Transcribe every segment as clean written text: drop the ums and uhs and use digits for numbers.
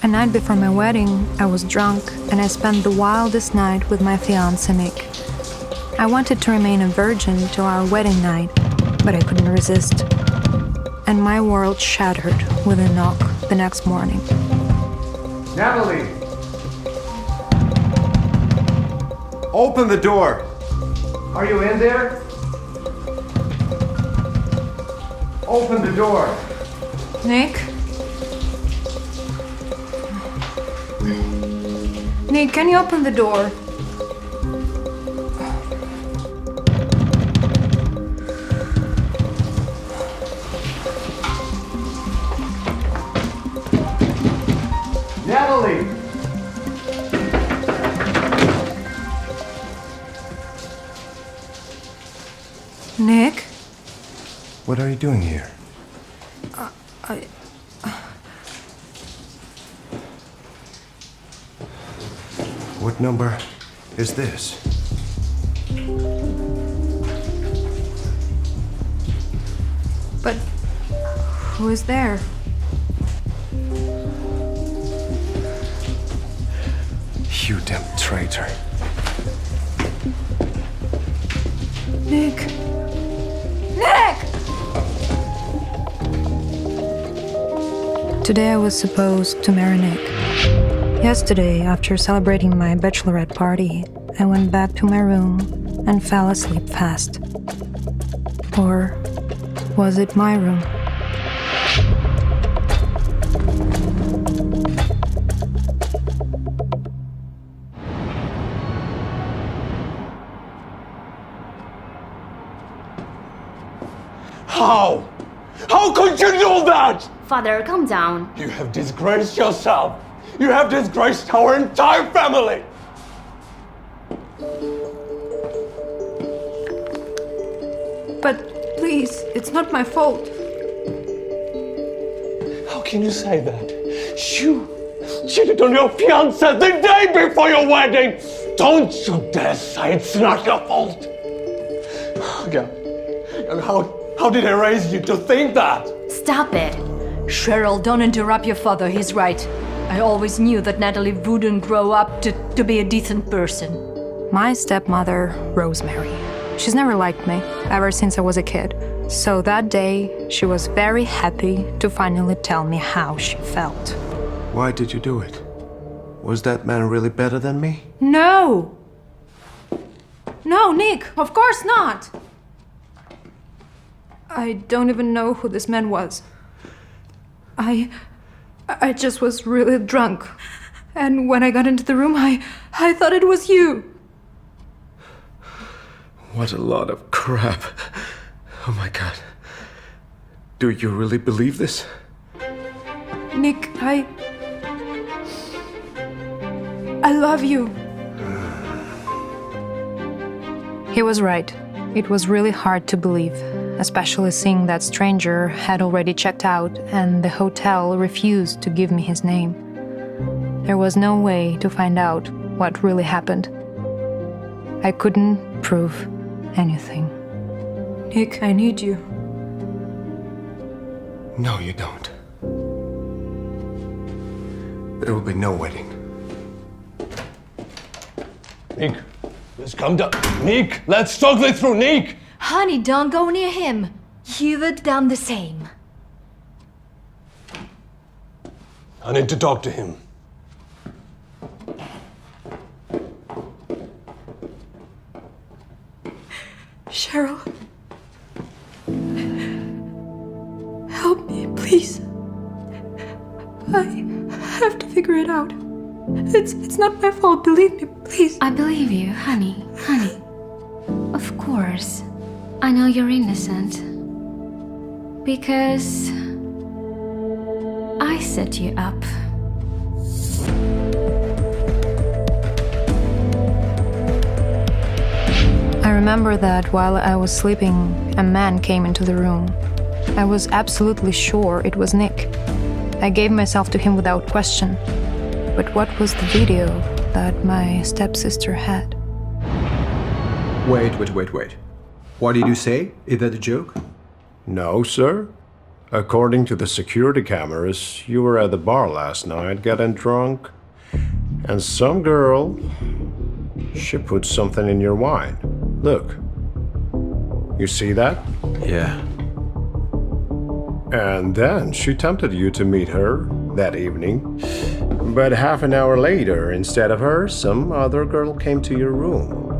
A night before my wedding, I was drunk and I spent the wildest night with my fiancé Nick. I wanted to remain a virgin till our wedding night, but I couldn't resist. And my world shattered with a knock the next morning. Natalie! Open the door! Are you in there? Open the door! Nick? Nick, can you open the door? Natalie! Nick? What are you doing here? What number is this? But who is there? You damn traitor. Nick! Nick! Today I was supposed to marry Nick. Yesterday, after celebrating my bachelorette party, I went back to my room and fell asleep fast. Or was it my room? How? How could you do that? Father, calm down. You have disgraced yourself. You have disgraced our entire family. But please, it's not my fault. How can you say that? You cheated on your fiancé the day before your wedding. Don't you dare say it's not your fault. Yeah. How did I raise you to think that? Stop it. Cheryl, don't interrupt your father. He's right. I always knew that Natalie wouldn't grow up to be a decent person. My stepmother, Rosemary. She's never liked me, ever since I was a kid. So that day, she was very happy to finally tell me how she felt. Why did you do it? Was that man really better than me? No! No, Nick, of course not! I don't even know who this man was. I just was really drunk. And when I got into the room, I thought it was you. What a lot of crap. Oh my God. Do you really believe this? Nick, I love you. He was right. It was really hard to believe, especially seeing that stranger had already checked out and the hotel refused to give me his name. There was no way to find out what really happened. I couldn't prove anything. Nick, I need you. No, you don't. There will be no wedding. Nick, let's come down. Nick, let's talk this through, Nick. Honey, don't go near him. You would done the same. I need to talk to him. Cheryl. Help me, please. I have to figure it out. It's not my fault, believe me, please. I believe you, honey. Honey. Of course. I know you're innocent. Because I set you up. I remember that while I was sleeping, a man came into the room. I was absolutely sure it was Nick. I gave myself to him without question. But what was the video that my stepsister had? Wait. What did you say? Is that a joke? No, sir. According to the security cameras, you were at the bar last night getting drunk, and some girl, she put something in your wine. Look. You see that? Yeah. And then she tempted you to meet her that evening. But half an hour later, instead of her, some other girl came to your room.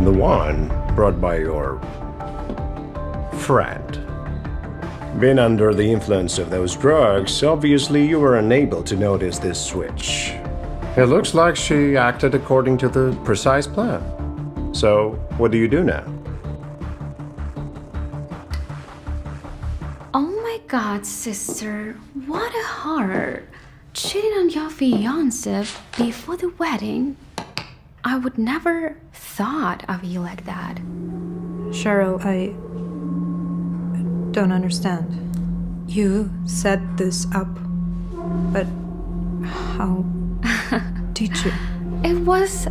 The one brought by your friend. Being under the influence of those drugs, obviously you were unable to notice this switch. It looks like she acted according to the precise plan. So, what do you do now? Oh my god, sister, what a horror. Cheating on your fiance before the wedding. I would never thought of you like that. Cheryl, I don't understand. You set this up, but how did you? It was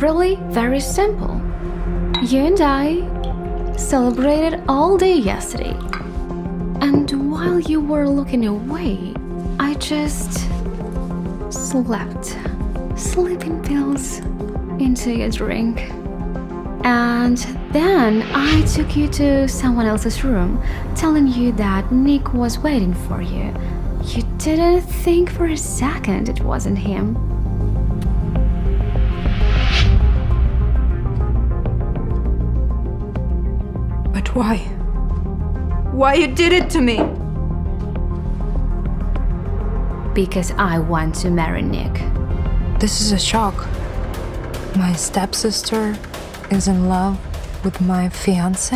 really very simple. You and I celebrated all day yesterday. And while you were looking away, I just slept. Sleeping pills into your drink. And then I took you to someone else's room, telling you that Nick was waiting for you. You didn't think for a second it wasn't him. But why? Why you did it to me? Because I want to marry Nick. This is a shock. My stepsister is in love with my fiance?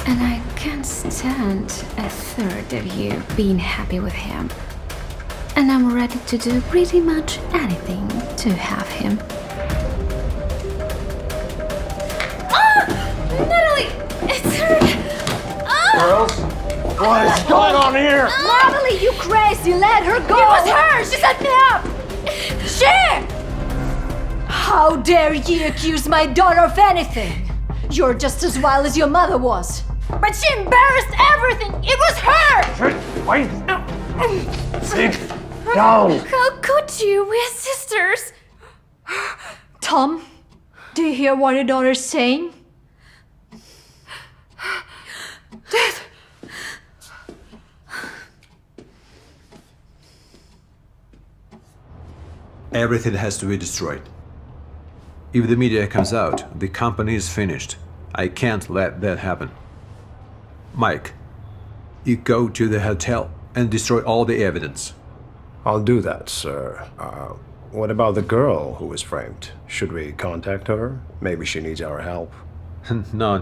And I can't stand a third of you being happy with him. And I'm ready to do pretty much anything to have him. Ah! Natalie! It's her! Girls, what is going on here? Natalie, you crazy! Let her go! It was her! She set me up! She! How dare you accuse my daughter of anything? You're just as wild as your mother was. But she embarrassed everything! It was her! Wait. Sit down. How could you? We're sisters! Tom, do you hear what your daughter's saying? Dad! Everything has to be destroyed. If the media comes out, the company is finished. I can't let that happen. Mike, you go to the hotel and destroy all the evidence. I'll do that, sir. What about the girl who was framed? Should we contact her? Maybe she needs our help. No.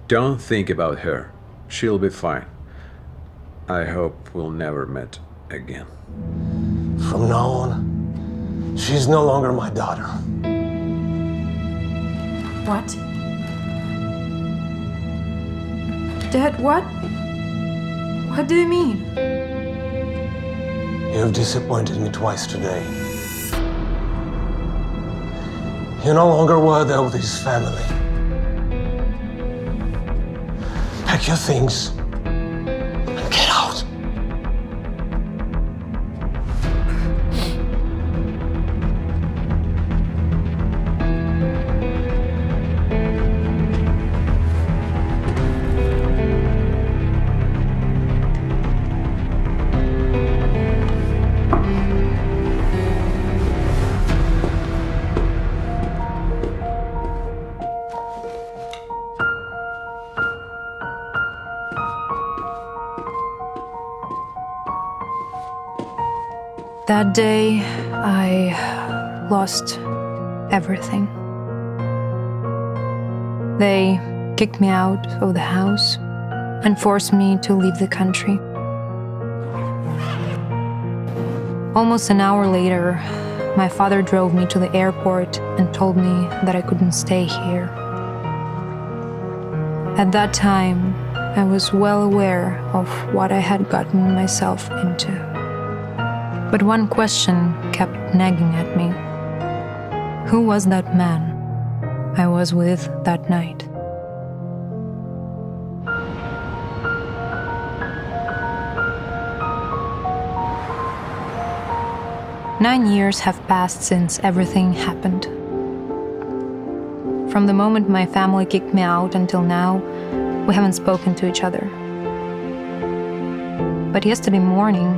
Don't think about her. She'll be fine. I hope we'll never meet again. From now on, she's no longer my daughter. What? Dad, what? What do you mean? You've disappointed me twice today. You're no longer worthy of this family. Pack your things and get out. That day, I lost everything. They kicked me out of the house and forced me to leave the country. Almost an hour later, my father drove me to the airport and told me that I couldn't stay here. At that time, I was well aware of what I had gotten myself into. But one question kept nagging at me. Who was that man I was with that night? Nine years have passed since everything happened. From the moment my family kicked me out until now, we haven't spoken to each other. But yesterday morning,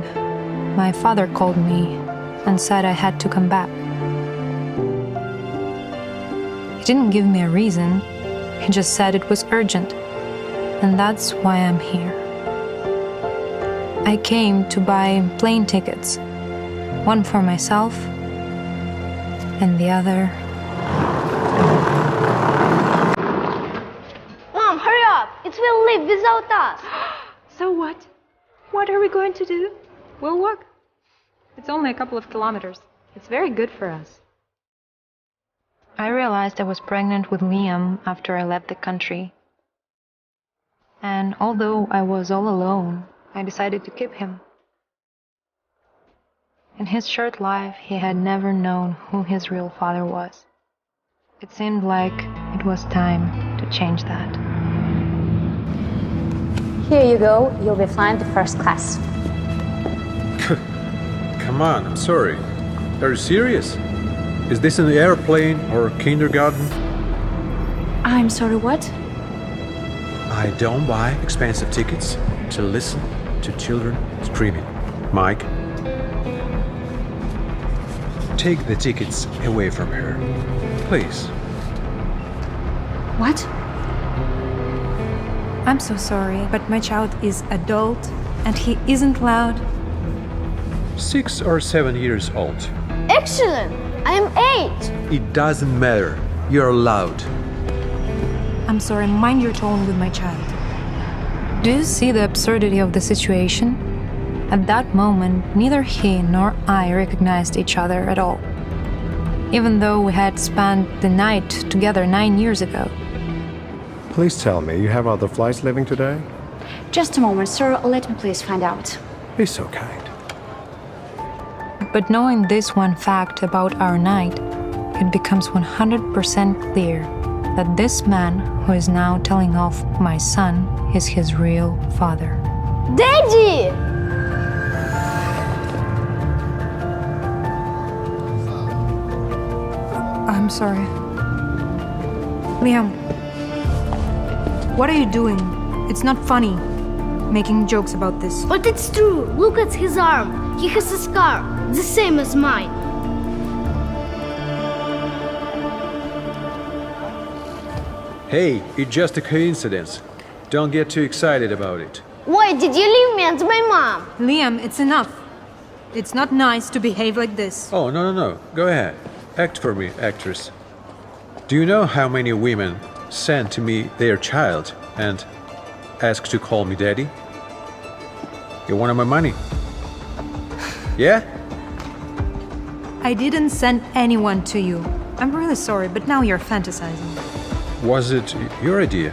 my father called me and said I had to come back. He didn't give me a reason, he just said it was urgent, and that's why I'm here. I came to buy plane tickets, one for myself and the other. Mom, hurry up! It will leave without us. So what? What are we going to do? We'll walk. It's only a couple of kilometers. It's very good for us. I realized I was pregnant with Liam after I left the country. And although I was all alone, I decided to keep him. In his short life, he had never known who his real father was. It seemed like it was time to change that. Here you go. You'll be flying to first class. Come on, I'm sorry. Are you serious? Is this an airplane or kindergarten? I'm sorry, what? I don't buy expensive tickets to listen to children screaming. Mike, take the tickets away from her, please. What? I'm so sorry, but my child is adult and he isn't loud. 6 or 7 years old. Excellent! I am 8. It doesn't matter. You're loud. I'm sorry, mind your tone with my child. Do you see the absurdity of the situation? At that moment, neither he nor I recognized each other at all, even though we had spent the night together 9 years ago. Please tell me, you have other flights leaving today? Just a moment, sir. Let me please find out. Be so kind. But knowing this one fact about our night, it becomes 100% clear that this man who is now telling off my son is his real father. Daddy! I'm sorry. Liam, what are you doing? It's not funny, making jokes about this. But it's true. Look at his arm. He has a scar, the same as mine. Hey, it's just a coincidence. Don't get too excited about it. Why did you leave me and my mom? Liam, it's enough. It's not nice to behave like this. Oh, no. Go ahead. Act for me, actress. Do you know how many women send to me their child and ask to call me daddy? You wanted my money? Yeah? I didn't send anyone to you. I'm really sorry, but now you're fantasizing. Was it your idea?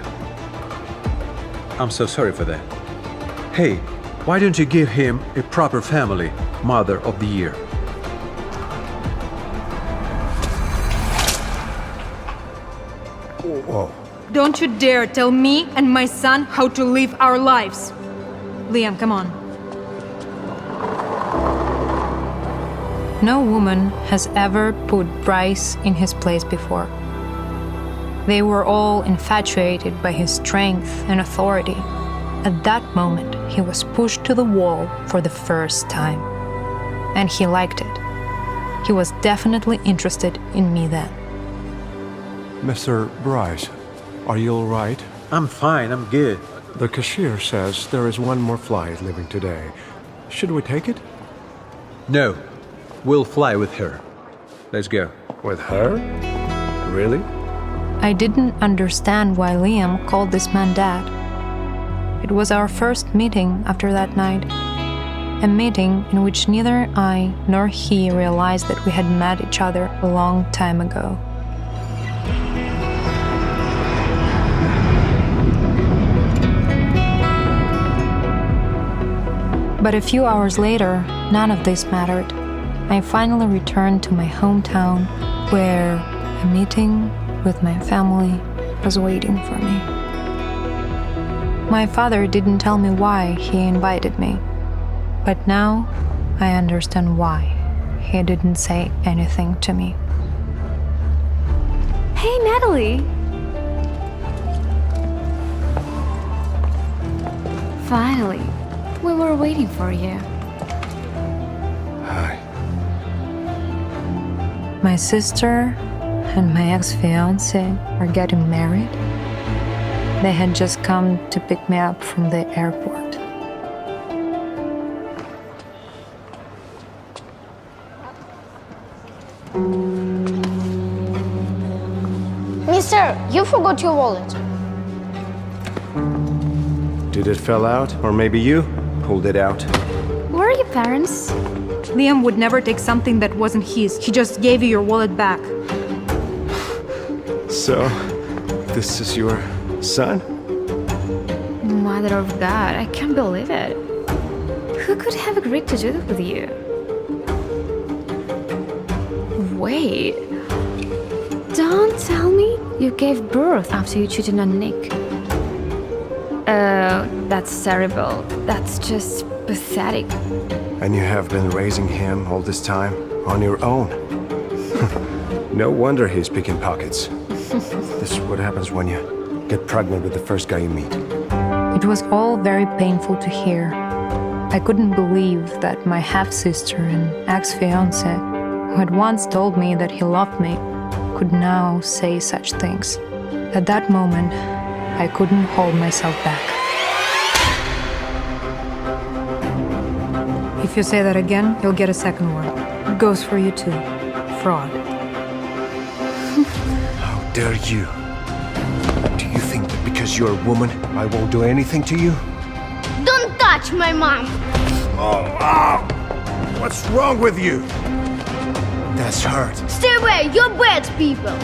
I'm so sorry for that. Hey, why don't you give him a proper family, Mother of the Year? Whoa. Don't you dare tell me and my son how to live our lives. Liam, come on. No woman has ever put Bryce in his place before. They were all infatuated by his strength and authority. At that moment, he was pushed to the wall for the first time. And he liked it. He was definitely interested in me then. Mr. Bryce, are you all right? I'm fine, I'm good. The cashier says there is one more flight leaving today. Should we take it? No, we'll fly with her. Let's go. With her? Really? I didn't understand why Liam called this man Dad. It was our first meeting after that night. A meeting in which neither I nor he realized that we had met each other a long time ago. But a few hours later, none of this mattered. I finally returned to my hometown, where a meeting with my family was waiting for me. My father didn't tell me why he invited me, but now I understand why he didn't say anything to me. Hey, Natalie! Finally, we were waiting for you. Hi. My sister and my ex-fiancé are getting married. They had just come to pick me up from the airport. Mister, you forgot your wallet. Did it fell out? Or maybe you pulled it out? Where are your parents? Liam would never take something that wasn't his. He just gave you your wallet back. So, this is your son? Mother of God, I can't believe it. Who could have agreed to do that with you? Wait. Don't tell me you gave birth after you cheated on Nick. That's terrible. That's just pathetic. And you have been raising him all this time on your own. No wonder he's picking pockets. This is what happens when you get pregnant with the first guy you meet. It was all very painful to hear. I couldn't believe that my half-sister and ex-fiancé, who had once told me that he loved me, could now say such things. At that moment, I couldn't hold myself back. If you say that again, you'll get a second one. It goes for you too. Fraud. How dare you? Do you think that because you're a woman, I won't do anything to you? Don't touch my mom. What's wrong with you? That's hurt. Stay away, you're bad people.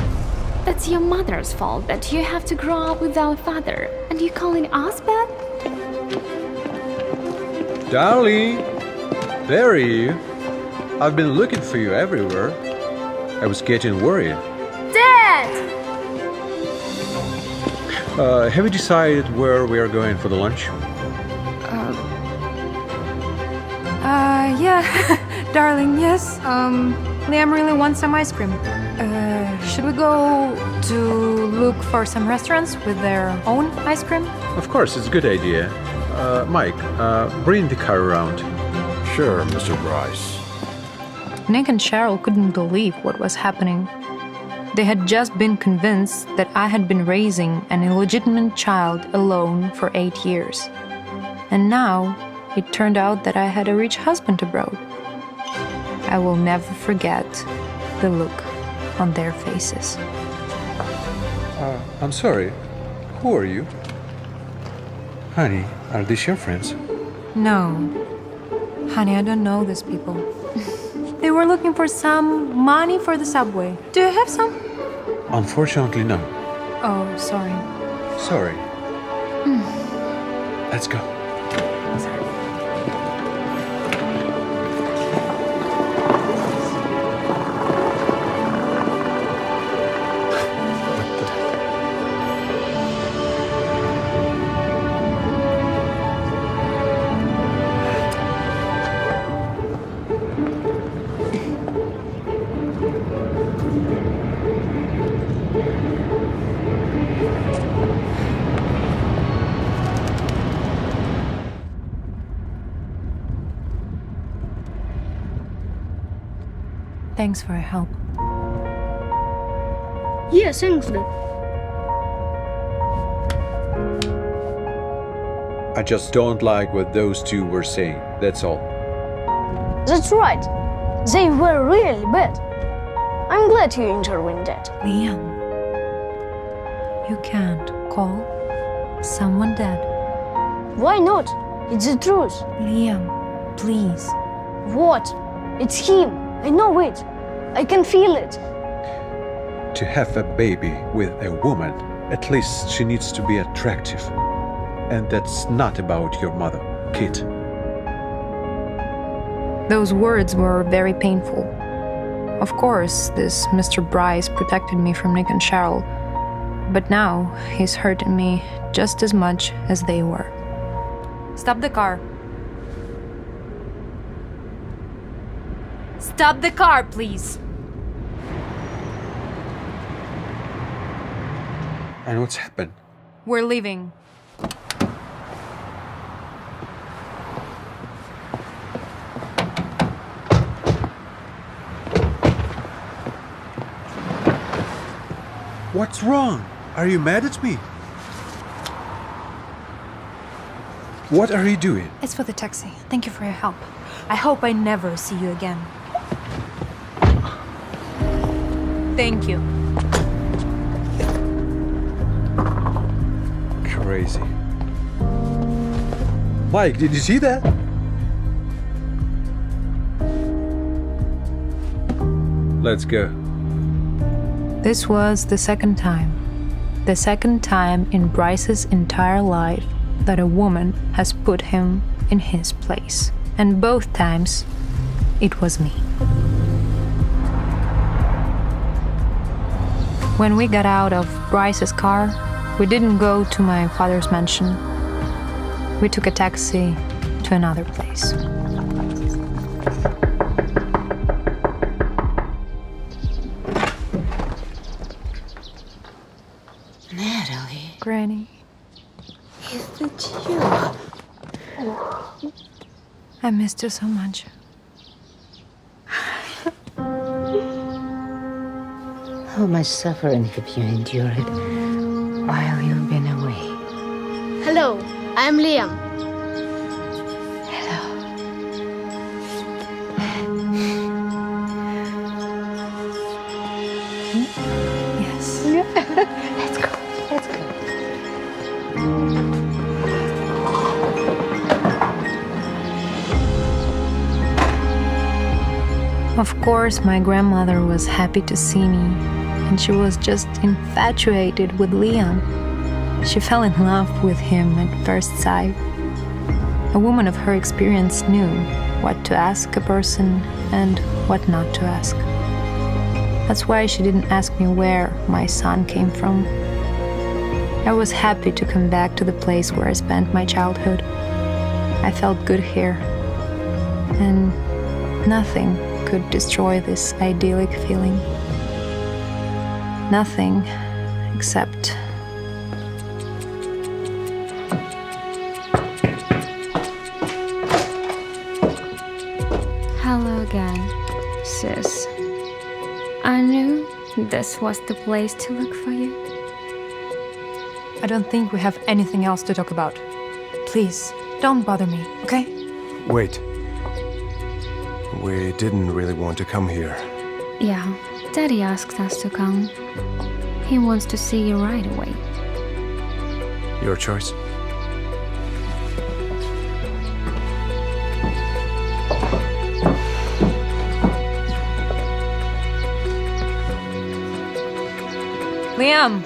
That's your mother's fault that you have to grow up without a father. And you calling us bad? Darling, there are you. I've been looking for you everywhere. I was getting worried. Dad! Have you decided where we are going for the lunch? Yeah, darling, yes. Liam really wants some ice cream. Should we go to look for some restaurants with their own ice cream? Of course, it's a good idea. Mike, bring the car around. Sure, Mr. Bryce. Nick and Cheryl couldn't believe what was happening. They had just been convinced that I had been raising an illegitimate child alone for 8 years. And now, it turned out that I had a rich husband abroad. I will never forget the look on their faces. I'm sorry. Who are you? Honey, are these your friends? No. Honey, I don't know these people. They were looking for some money for the subway. Do you have some? Unfortunately, no. Oh, sorry. Sorry. Let's go. Sorry. Thanks for your help. Yes, Ainsley. I just don't like what those two were saying. That's all. That's right. They were really bad. I'm glad you intervened that. Liam, you can't call someone dead. Why not? It's the truth. Liam, please. What? It's him. I know it. I can feel it. To have a baby with a woman, at least she needs to be attractive. And that's not about your mother, Kit. Those words were very painful. Of course, this Mr. Bryce protected me from Nick and Cheryl, but now he's hurting me just as much as they were. Stop the car. Stop the car, please. And what's happened? We're leaving. What's wrong? Are you mad at me? What are you doing? It's for the taxi. Thank you for your help. I hope I never see you again. Thank you. Crazy. Mike, did you see that? Let's go. This was the second time. The second time in Bryce's entire life that a woman has put him in his place. And both times, it was me. When we got out of Bryce's car, we didn't go to my father's mansion. We took a taxi to another place. Natalie, Granny, is it you? I missed you so much. How much suffering have you endured while you've been away? Hello, I'm Liam. Hello. Yes. Let's go. Let's go. Of course, my grandmother was happy to see me, and she was just infatuated with Leon. She fell in love with him at first sight. A woman of her experience knew what to ask a person and what not to ask. That's why she didn't ask me where my son came from. I was happy to come back to the place where I spent my childhood. I felt good here, and nothing could destroy this idyllic feeling. Nothing except Hello again, sis. I knew this was the place to look for you. I don't think we have anything else to talk about. Please, don't bother me, okay? Wait. We didn't really want to come here. Yeah, Daddy asked us to come. He wants to see you right away. Your choice. Liam!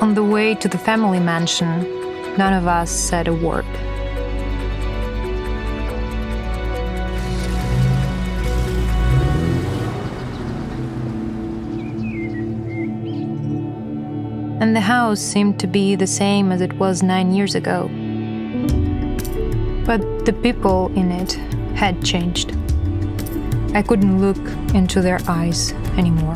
On the way to the family mansion, none of us said a word. And the house seemed to be the same as it was 9 years ago. But the people in it had changed. I couldn't look into their eyes anymore.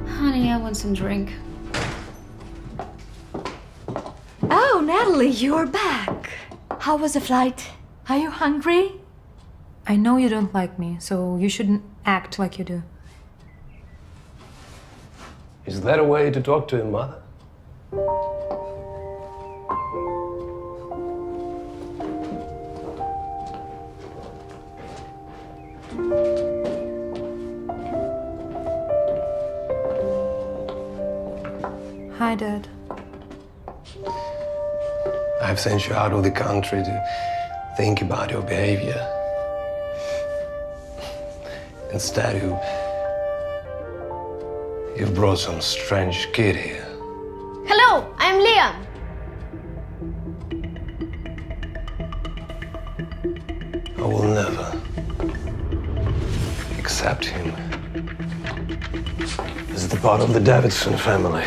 Honey, I want some drink. Oh, Natalie, you're back. How was the flight? Are you hungry? I know you don't like me, so you shouldn't act like you do. Is that a way to talk to your mother? Hi, Dad. I've sent you out of the country to think about your behavior. Instead, you've brought some strange kid here. Hello, I'm Liam. I will never accept him as the part of the Davidson family.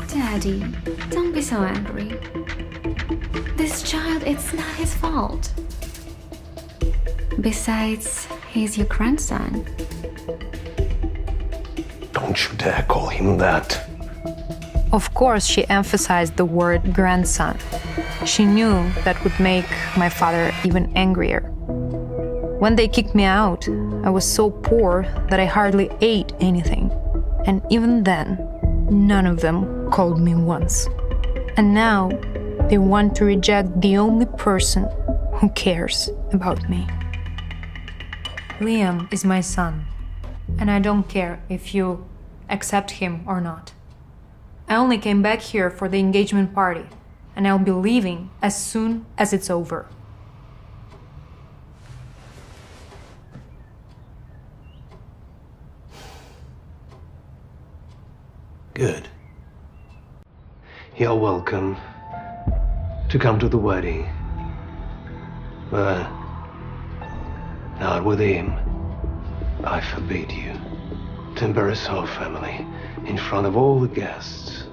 Daddy, don't be so angry. This child, it's not his fault. Besides, he's your grandson. Don't you dare call him that. Of course, she emphasized the word grandson. She knew that would make my father even angrier. When they kicked me out, I was so poor that I hardly ate anything. And even then, none of them called me once. And now, they want to reject the only person who cares about me. Liam is my son, and I don't care if you accept him or not. I only came back here for the engagement party, and I'll be leaving as soon as it's over. Good. You're welcome to come to the wedding. But not with him. I forbid you to embarrass our family in front of all the guests.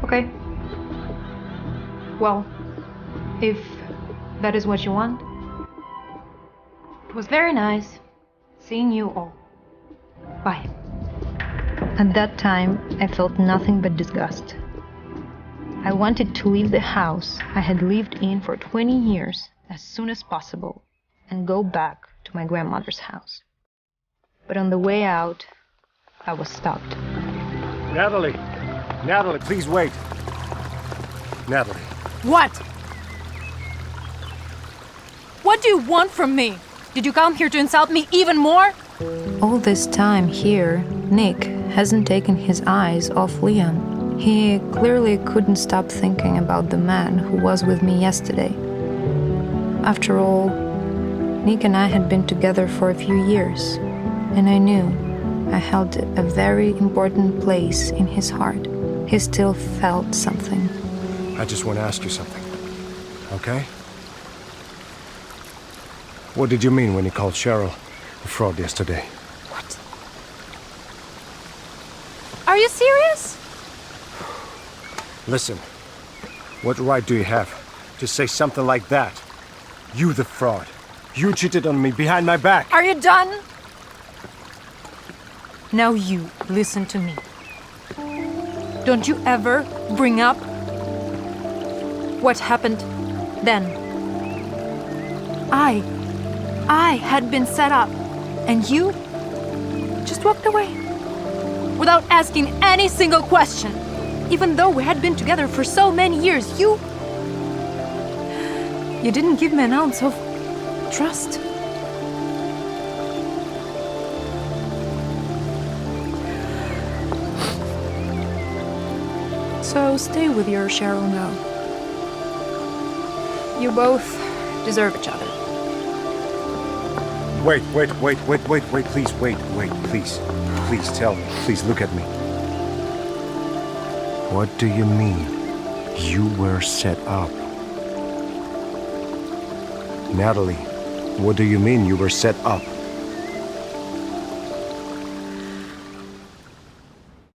Okay. Well, if that is what you want, it was very nice seeing you all. Bye. At that time, I felt nothing but disgust. I wanted to leave the house I had lived in for 20 years as soon as possible and go back to my grandmother's house. But on the way out, I was stopped. Natalie! Natalie, please wait. Natalie. What? What do you want from me? Did you come here to insult me even more? All this time here, Nick hasn't taken his eyes off Liam. He clearly couldn't stop thinking about the man who was with me yesterday. After all, Nick and I had been together for a few years, and I knew I held a very important place in his heart. He still felt something. I just want to ask you something, okay? What did you mean when you called Cheryl a fraud yesterday? What? Are you serious? Listen, what right do you have to say something like that? You the fraud. You cheated on me behind my back. Are you done? Now you listen to me. Don't you ever bring up what happened then. I had been set up, and you just walked away without asking any single question. Even though we had been together for so many years, you didn't give me an ounce of trust. So stay with your Cheryl now. You both deserve each other. Wait, please, please. Please tell me, please look at me. What do you mean, you were set up? Natalie, what do you mean you were set up?